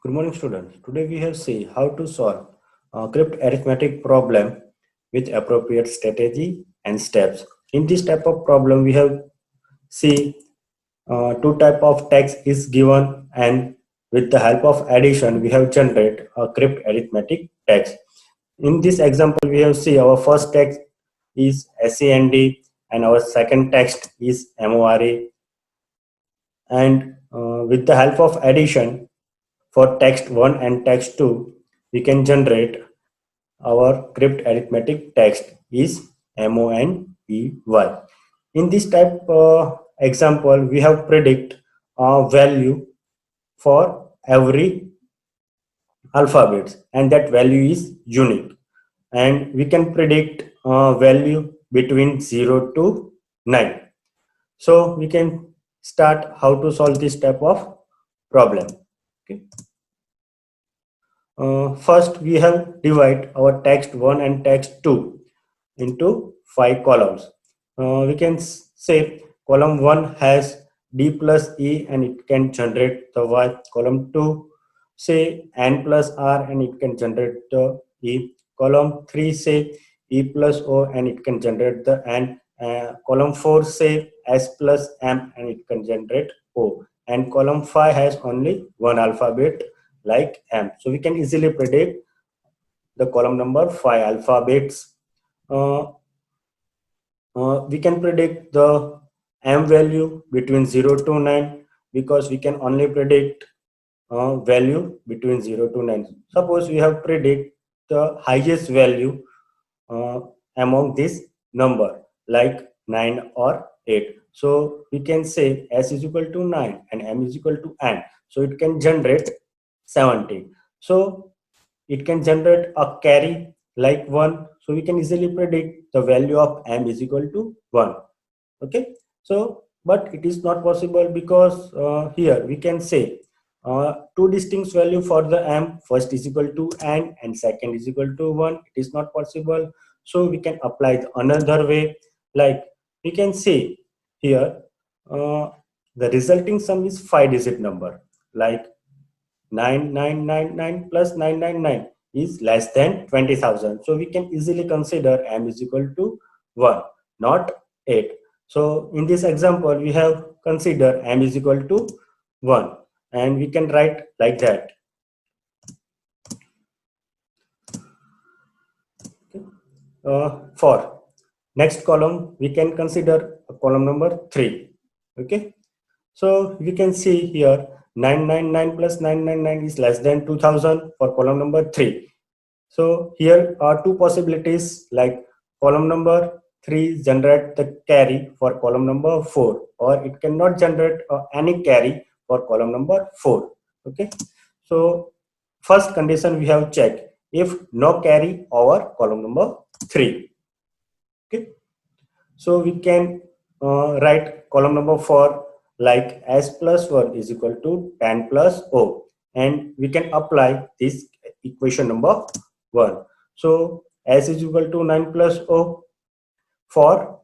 Good morning, students. Today we have see how to solve a crypt arithmetic problem with appropriate strategy and steps. In this type of problem, we have see two type of text is given, and with the help of addition, we have generate a crypt arithmetic text. In this example, we have see our first text is SEND and our second text is MORE, and with the help of addition for text 1 and text 2, we can generate our crypt arithmetic text is MONEY. In this type example, we have predict a value for every alphabet, and that value is unique. And we can predict a value between 0 to 9. So we can start how to solve this type of problem. Okay. First, we have divide our text 1 and text 2 into 5 columns. We can say column 1 has D plus E and it can generate the Y. Column 2 say N plus R and it can generate the E. Column 3 say E plus O and it can generate the N. Column 4 say S plus M and it can generate O. And column 5 has only one alphabet like M. So we can easily predict the column number 5 alphabets. We can predict the M value between 0 to 9 because we can only predict value between 0 to 9. Suppose we have predict the highest value among this number like 9 or 8. So we can say S is equal to 9 and M is equal to N. So it can generate 17. So it can generate a carry like 1. So we can easily predict the value of M is equal to 1. Okay. So, but it is not possible because here we can say two distinct value for the M. First is equal to N and second is equal to 1. It is not possible. So we can apply another way. Like we can say here the resulting sum is 5-digit number like 9999 plus 999 is less than 20,000. So we can easily consider M is equal to 1, not 8. So in this example, we have consider M is equal to 1 and we can write like that. For next column, we can consider column number 3. Okay. So we can see here 999 plus 999 is less than 2000 for column number 3. So here are two possibilities like column number 3 generate the carry for column number 4 or it cannot generate any carry for column number 4. Okay. So first condition we have checked if no carry over column number 3. Okay. So we can write column number 4 like S plus 1 is equal to 10 plus O, and we can apply this equation number 1. So S is equal to 9 plus O. For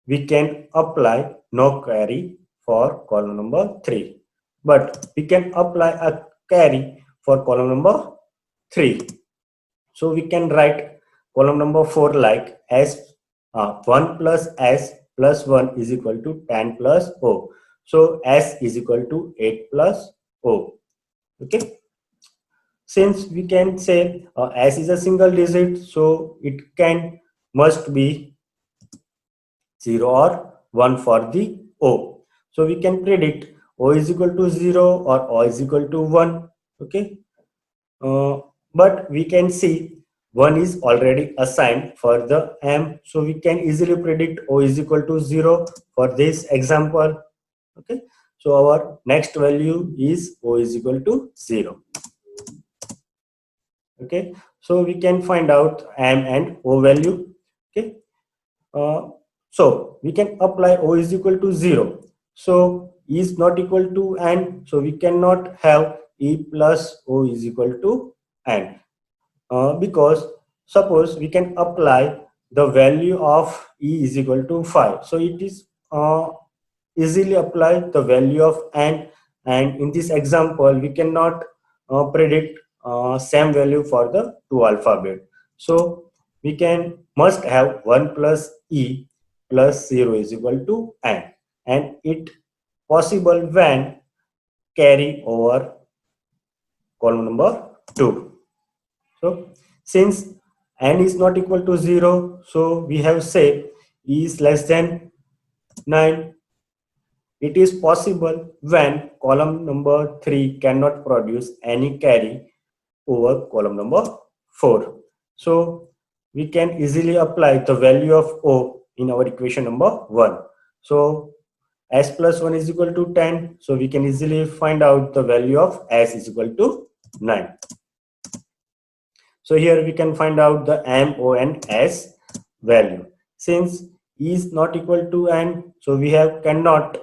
we can apply no carry for column number 3, but we can apply a carry for column number 3. So we can write column number 4 like S 1 plus S plus 1 is equal to 10 plus O. So S is equal to 8 plus O. Okay. Since we can say S is a single digit, so it can must be 0 or 1 for the O. So we can predict O is equal to 0 or O is equal to 1. Okay. But we can see 1 is already assigned for the M. So we can easily predict O is equal to 0 for this example. Okay. So our next value is O is equal to 0. Okay. So we can find out M and O value. Okay. So we can apply O is equal to 0. So E is not equal to N. So we cannot have E plus O is equal to N. Because suppose we can apply the value of E is equal to 5. So it is easily apply the value of N, and in this example we cannot predict same value for the two alphabet. So we can must have 1 plus e plus 0 is equal to n, and it possible when carry over column number 2. So since n is not equal to 0, so we have said e is less than 9. It is possible when column number 3 cannot produce any carry over column number 4. So we can easily apply the value of O in our equation number 1. So s plus 1 is equal to 10. So we can easily find out the value of s is equal to 9. So here we can find out the m, o and s value. Since e is not equal to n, so we have cannot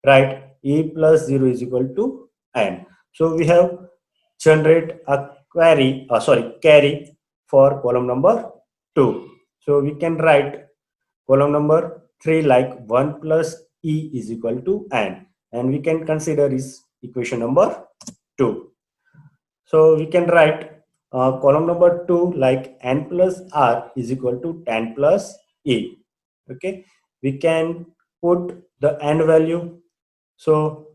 write e plus 0 is equal to n. So we have generate a carry for column number 2. So we can write column number 3 like 1 plus e is equal to n, and we can consider is equation number 2. So we can write column number 2 like n plus r is equal to 10 plus e. Okay, we can put the n value. So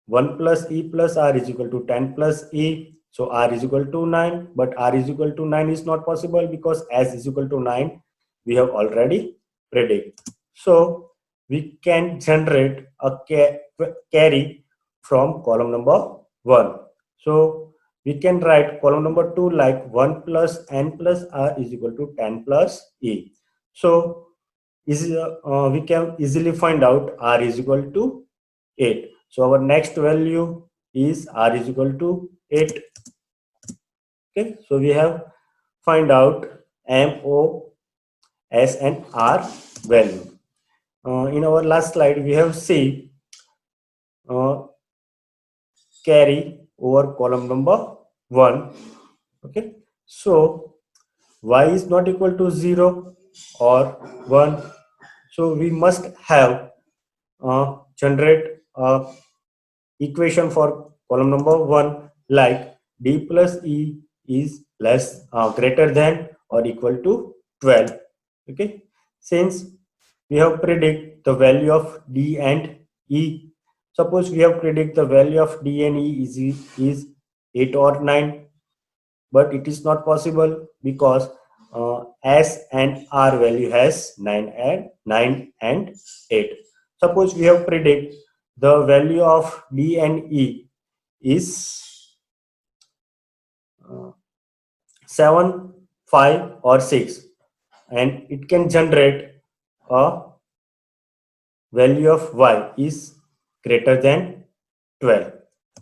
1 plus e plus r is equal to 10 plus e. So r is equal to 9, but r is equal to 9 is not possible because s is equal to 9 we have already predict. So we can generate a carry from column number 1. So we can write column number 2 like 1 plus n plus r is equal to 10 plus e. So we can easily find out r is equal to 8. So our next value is r is equal to 8. Okay, so we have find out m, o, s and r value. In our last slide we have seen carry over column number 1. Okay, so y is not equal to 0 or 1, so we must have generate equation for column number 1 like d plus e is greater than or equal to 12. Okay, since we have predict the value of d and e, suppose we have predict the value of d and e is 8 or 9, but it is not possible because s and r value has 9 and 8. Suppose we have predict the value of d and e is 7, 5 or 6, and it can generate a value of y is greater than 12.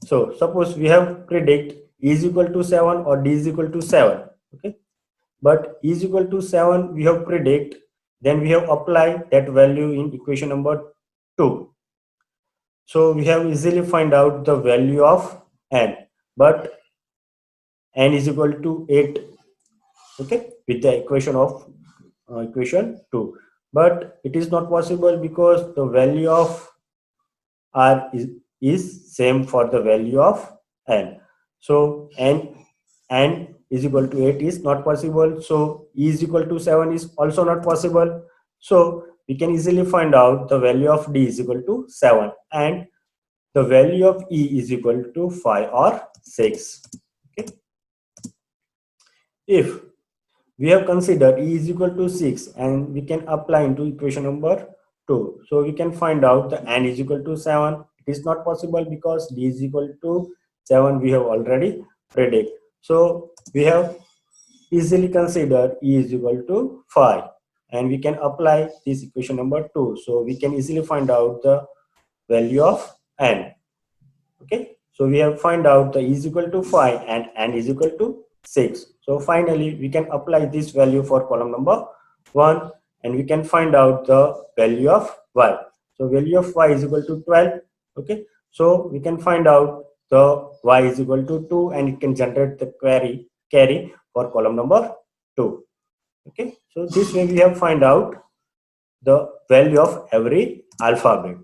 So suppose we have predict e is equal to 7 or d is equal to 7. Okay, but e is equal to 7 we have predict, then we have applied that value in equation number 2. So we have easily find out the value of n, but n is equal to 8. Okay, with the equation of equation 2, but it is not possible because the value of r is same for the value of n. So n is equal to 8 is not possible. So e is equal to 7 is also not possible. So we can easily find out the value of d is equal to 7 and the value of e is equal to 5 or 6. Okay, if we have considered e is equal to 6 and we can apply into equation number 2, so we can find out the n is equal to 7. It is not possible because d is equal to 7 we have already predict. So we have easily consider e is equal to 5 and we can apply this equation number 2. So we can easily find out the value of n. Okay, so we have find out the e is equal to 5 and n is equal to 6. So finally we can apply this value for column number 1 and we can find out the value of y. So value of y is equal to 12. Okay, so we can find out the y is equal to 2 and it can generate the carry for column number 2. Okay, so this way we have find out the value of every alphabet.